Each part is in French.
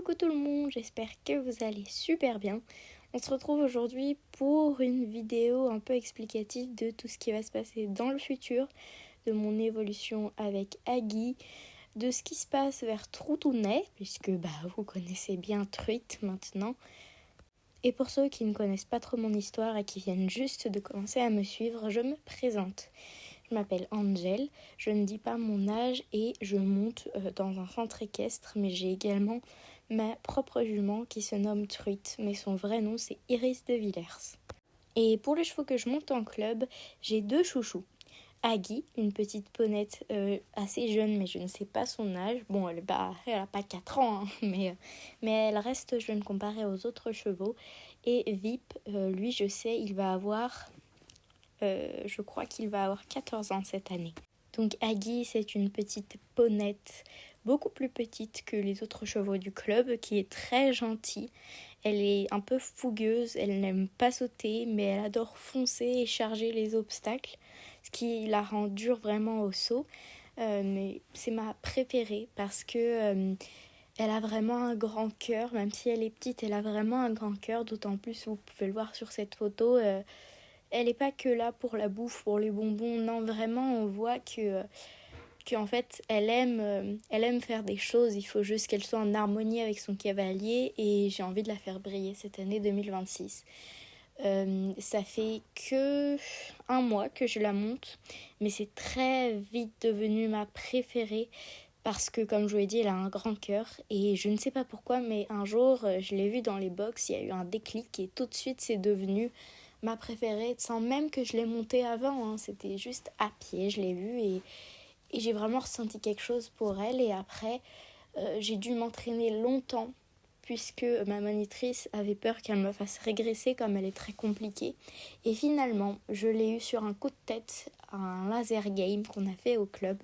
Coucou tout le monde, j'espère que vous allez super bien. On se retrouve aujourd'hui pour une vidéo un peu explicative de tout ce qui va se passer dans le futur, de mon évolution avec Aggie, de ce qui se passe vers Troutounet, puisque vous connaissez bien Truite maintenant. Et pour ceux qui ne connaissent pas trop mon histoire et qui viennent juste de commencer à me suivre, je me présente. Je m'appelle Angel, je ne dis pas mon âge et je monte dans un centre équestre, mais j'ai également ma propre jument qui se nomme Truite, mais son vrai nom c'est Iris de Villers. Et pour les chevaux que je monte en club, j'ai deux chouchous. Aggie, une petite ponette assez jeune, mais je ne sais pas son âge. Bon, elle a pas 4 ans, hein, mais elle reste jeune comparée aux autres chevaux. Et Vip, lui, je sais, il va avoir... je crois qu'il va avoir 14 ans cette année. Donc Aggie, c'est une petite ponette, beaucoup plus petite que les autres chevaux du club, qui est très gentille. Elle est un peu fougueuse, elle n'aime pas sauter, mais elle adore foncer et charger les obstacles, ce qui la rend dure vraiment au saut. Mais c'est ma préférée parce que elle a vraiment un grand cœur, même si elle est petite, elle a vraiment un grand cœur, d'autant plus, vous pouvez le voir sur cette photo, elle n'est pas que là pour la bouffe, pour les bonbons, non, vraiment, on voit qu'en fait, elle aime faire des choses, il faut juste qu'elle soit en harmonie avec son cavalier et j'ai envie de la faire briller cette année 2026. Ça fait que 1 mois que je la monte, mais c'est très vite devenu ma préférée parce que, comme je vous l'ai dit, elle a un grand cœur et je ne sais pas pourquoi, mais un jour, je l'ai vue dans les box, il y a eu un déclic et tout de suite, c'est devenu ma préférée, sans même que je l'ai montée avant, hein. C'était juste à pied, je l'ai vue et j'ai vraiment ressenti quelque chose pour elle. Et après, j'ai dû m'entraîner longtemps puisque ma monitrice avait peur qu'elle me fasse régresser comme elle est très compliquée. Et finalement, je l'ai eue sur un coup de tête à un laser game qu'on a fait au club.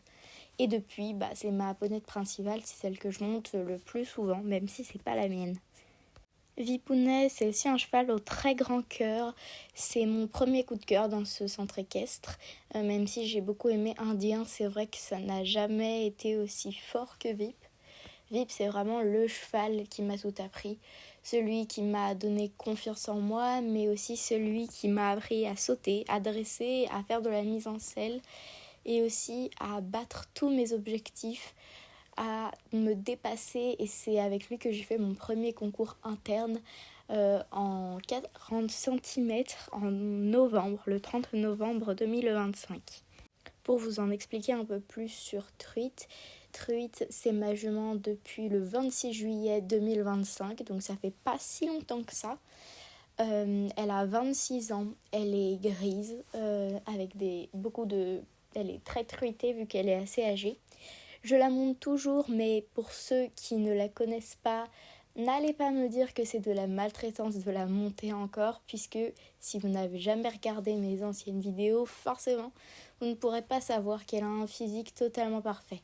Et depuis, c'est ma ponette principale, c'est celle que je monte le plus souvent, même si c'est pas la mienne. Vipounet, c'est aussi un cheval au très grand cœur. C'est mon premier coup de cœur dans ce centre équestre. Même si j'ai beaucoup aimé Indien, c'est vrai que ça n'a jamais été aussi fort que Vip. Vip, c'est vraiment le cheval qui m'a tout appris. Celui qui m'a donné confiance en moi, mais aussi celui qui m'a appris à sauter, à dresser, à faire de la mise en selle et aussi à battre tous mes objectifs, à me dépasser, et c'est avec lui que j'ai fait mon premier concours interne en 40 cm en novembre, le 30 novembre 2025. Pour vous en expliquer un peu plus sur Truite, c'est ma jument depuis le 26 juillet 2025, donc ça fait pas si longtemps que ça. Elle a 26 ans, elle est grise, avec elle est très truitée vu qu'elle est assez âgée. Je la monte toujours, mais pour ceux qui ne la connaissent pas, n'allez pas me dire que c'est de la maltraitance de la monter encore, puisque si vous n'avez jamais regardé mes anciennes vidéos, forcément, vous ne pourrez pas savoir qu'elle a un physique totalement parfait.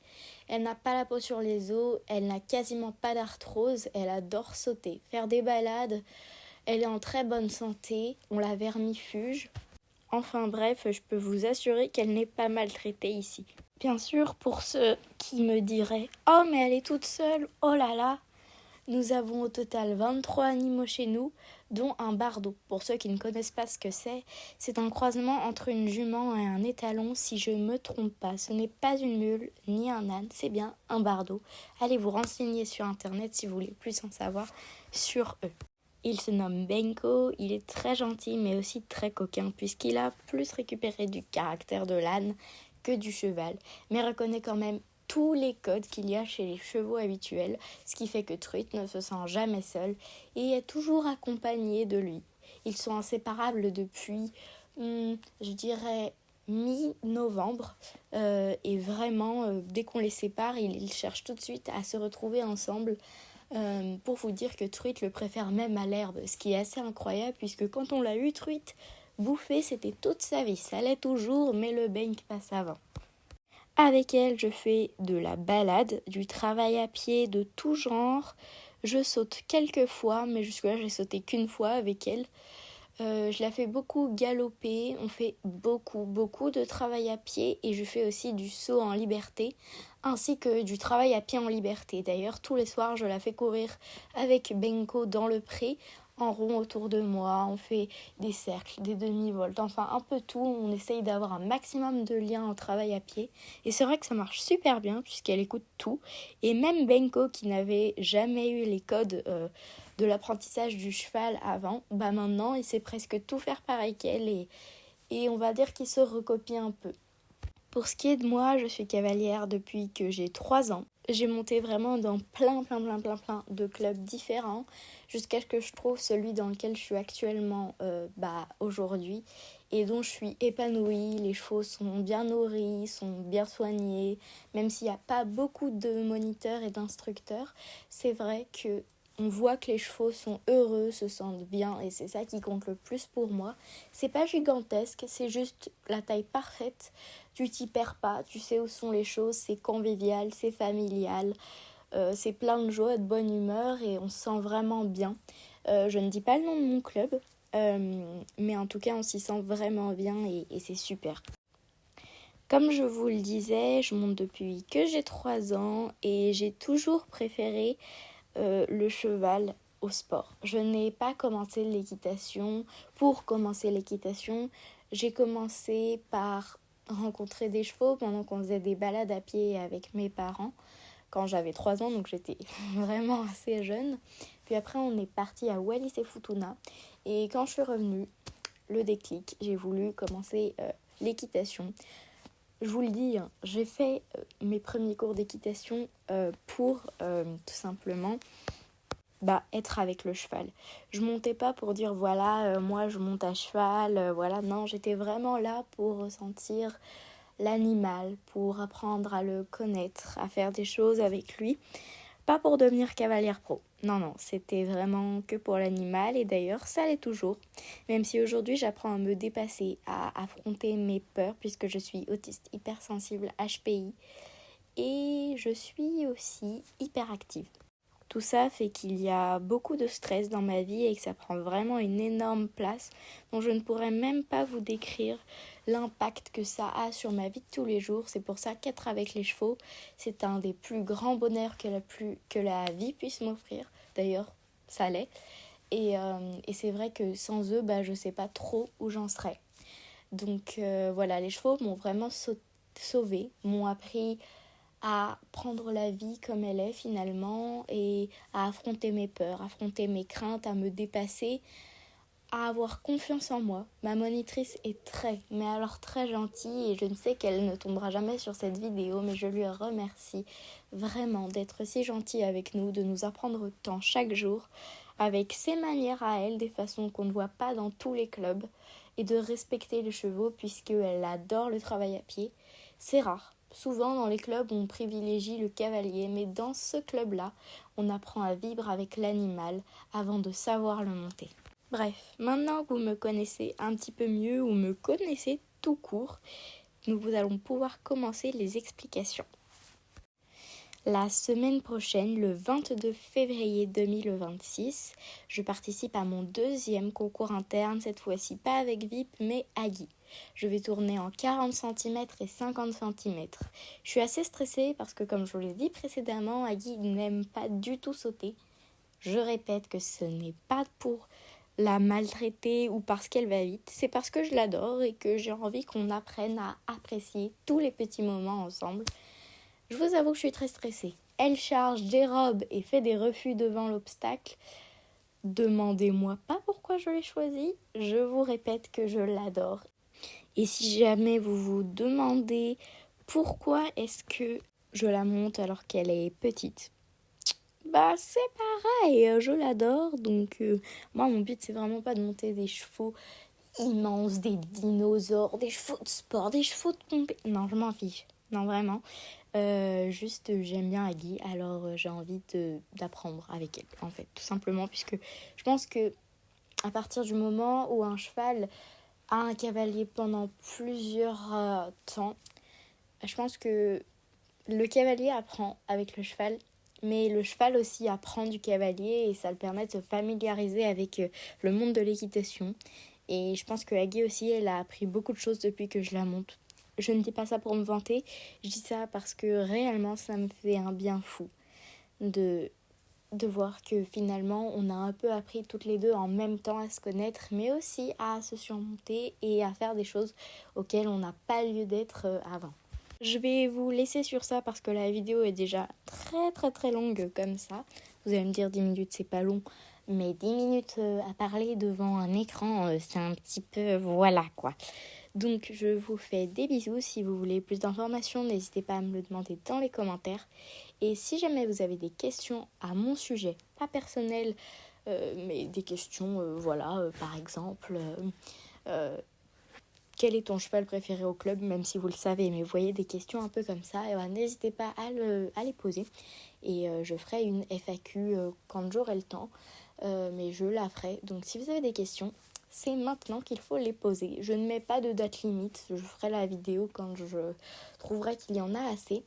Elle n'a pas la peau sur les os, elle n'a quasiment pas d'arthrose, elle adore sauter, faire des balades, elle est en très bonne santé, on la vermifuge. Enfin bref, je peux vous assurer qu'elle n'est pas maltraitée ici. Bien sûr, pour ceux qui me diraient « Oh, mais elle est toute seule, oh là là !» Nous avons au total 23 animaux chez nous, dont un bardeau. Pour ceux qui ne connaissent pas ce que c'est un croisement entre une jument et un étalon, si je ne me trompe pas. Ce n'est pas une mule ni un âne, c'est bien un bardeau. Allez vous renseigner sur internet si vous voulez plus en savoir sur eux. Il se nomme Benko, il est très gentil mais aussi très coquin puisqu'il a plus récupéré du caractère de l'âne que du cheval, mais reconnaît quand même tous les codes qu'il y a chez les chevaux habituels, ce qui fait que Truite ne se sent jamais seul et est toujours accompagné de lui. Ils sont inséparables depuis, je dirais, mi-novembre et vraiment, dès qu'on les sépare, ils cherchent tout de suite à se retrouver ensemble. Pour vous dire que Truite le préfère même à l'herbe, ce qui est assez incroyable puisque quand on l'a eu, Truite, bouffer c'était toute sa vie, ça l'est toujours, mais le benk passe avant. Avec elle, je fais de la balade, du travail à pied de tout genre. Je saute quelques fois, mais jusque-là j'ai sauté qu'une fois avec elle. Je la fais beaucoup galoper, on fait beaucoup de travail à pied et je fais aussi du saut en liberté, ainsi que du travail à pied en liberté. D'ailleurs, tous les soirs, je la fais courir avec Benko dans le pré, en rond autour de moi. On fait des cercles, des demi-voltes, enfin un peu tout. On essaye d'avoir un maximum de liens au travail à pied. Et c'est vrai que ça marche super bien puisqu'elle écoute tout. Et même Benko, qui n'avait jamais eu les codes de l'apprentissage du cheval avant, maintenant il sait presque tout faire pareil qu'elle et on va dire qu'il se recopie un peu. Pour ce qui est de moi, je suis cavalière depuis que j'ai 3 ans. J'ai monté vraiment dans plein de clubs différents jusqu'à ce que je trouve celui dans lequel je suis actuellement aujourd'hui et dont je suis épanouie. Les chevaux sont bien nourris, sont bien soignés, même s'il n'y a pas beaucoup de moniteurs et d'instructeurs. C'est vrai que on voit que les chevaux sont heureux, se sentent bien et c'est ça qui compte le plus pour moi. C'est pas gigantesque, c'est juste la taille parfaite. Tu t'y perds pas, tu sais où sont les choses, c'est convivial, c'est familial, c'est plein de joie, de bonne humeur et on se sent vraiment bien. Je ne dis pas le nom de mon club, mais en tout cas on s'y sent vraiment bien et c'est super. Comme je vous le disais, je monte depuis que j'ai 3 ans et j'ai toujours préféré le cheval au sport. Je n'ai pas commencé l'équitation pour commencer l'équitation. J'ai commencé par rencontrer des chevaux pendant qu'on faisait des balades à pied avec mes parents quand j'avais 3 ans, donc j'étais vraiment assez jeune. Puis après, on est parti à Wallis et Futuna. Et quand je suis revenue, le déclic, j'ai voulu commencer l'équitation. Je vous le dis, j'ai fait mes premiers cours d'équitation pour tout simplement être avec le cheval. Je montais pas pour dire voilà, moi je monte à cheval, voilà, non, j'étais vraiment là pour ressentir l'animal, pour apprendre à le connaître, à faire des choses avec lui, pas pour devenir cavalière pro. Non, c'était vraiment que pour l'animal et d'ailleurs ça l'est toujours, même si aujourd'hui j'apprends à me dépasser, à affronter mes peurs puisque je suis autiste hypersensible HPI et je suis aussi hyperactive. Tout ça fait qu'il y a beaucoup de stress dans ma vie et que ça prend vraiment une énorme place dont je ne pourrais même pas vous décrire l'impact que ça a sur ma vie de tous les jours. C'est pour ça qu'être avec les chevaux, c'est un des plus grands bonheurs que la vie puisse m'offrir. D'ailleurs, ça l'est. Et c'est vrai que sans eux, je ne sais pas trop où j'en serais. Donc voilà, les chevaux m'ont vraiment sauvée, m'ont appris à prendre la vie comme elle est finalement et à affronter mes peurs, affronter mes craintes, à me dépasser, à avoir confiance en moi. Ma monitrice est très gentille et je ne sais qu'elle ne tombera jamais sur cette vidéo, mais je lui remercie vraiment d'être si gentille avec nous, de nous apprendre tant chaque jour, avec ses manières à elle, des façons qu'on ne voit pas dans tous les clubs, et de respecter les chevaux puisqu'elle adore le travail à pied. C'est rare. Souvent dans les clubs on privilégie le cavalier, mais dans ce club-là, on apprend à vivre avec l'animal avant de savoir le monter. Bref, maintenant que vous me connaissez un petit peu mieux ou me connaissez tout court, nous allons pouvoir commencer les explications. La semaine prochaine, le 22 février 2026, je participe à mon 2e concours interne, cette fois-ci pas avec VIP mais Agui. Je vais tourner en 40 cm et 50 cm. Je suis assez stressée parce que comme je vous l'ai dit précédemment, Agui n'aime pas du tout sauter. Je répète que ce n'est pas pour la maltraiter ou parce qu'elle va vite, c'est parce que je l'adore et que j'ai envie qu'on apprenne à apprécier tous les petits moments ensemble. Je vous avoue que je suis très stressée. Elle charge, dérobe et fait des refus devant l'obstacle. Demandez-moi pas pourquoi je l'ai choisie, je vous répète que je l'adore. Et si jamais vous vous demandez pourquoi est-ce que je la monte alors qu'elle est petite, c'est pareil, je l'adore. Donc moi mon but c'est vraiment pas de monter des chevaux immenses, des dinosaures, des chevaux de sport, des chevaux de compétition. Non, je m'en fiche. Non, vraiment. Juste j'aime bien Agui, alors j'ai envie d'apprendre avec elle en fait, tout simplement, puisque je pense que à partir du moment où un cheval a un cavalier pendant plusieurs temps, je pense que le cavalier apprend avec le cheval, mais le cheval aussi apprend du cavalier et ça le permet de se familiariser avec le monde de l'équitation. Et je pense que Agui aussi, elle a appris beaucoup de choses depuis que je la monte. je ne dis pas ça pour me vanter, je dis ça parce que réellement ça me fait un bien fou de voir que finalement on a un peu appris toutes les deux en même temps à se connaître, mais aussi à se surmonter et à faire des choses auxquelles on n'a pas lieu d'être avant. Je vais vous laisser sur ça parce que la vidéo est déjà très longue comme ça. Vous allez me dire 10 minutes c'est pas long, mais 10 minutes à parler devant un écran c'est un petit peu voilà quoi. Donc je vous fais des bisous. Si vous voulez plus d'informations, n'hésitez pas à me le demander dans les commentaires. Et si jamais vous avez des questions à mon sujet, pas personnelles, mais des questions, par exemple, quel est ton cheval préféré au club, même si vous le savez, mais vous voyez des questions un peu comme ça, et ben, n'hésitez pas à les poser. Et je ferai une FAQ quand j'aurai le temps, mais je la ferai. Donc si vous avez des questions, c'est maintenant qu'il faut les poser. Je ne mets pas de date limite, je ferai la vidéo quand je trouverai qu'il y en a assez.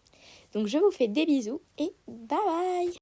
Donc je vous fais des bisous et bye bye!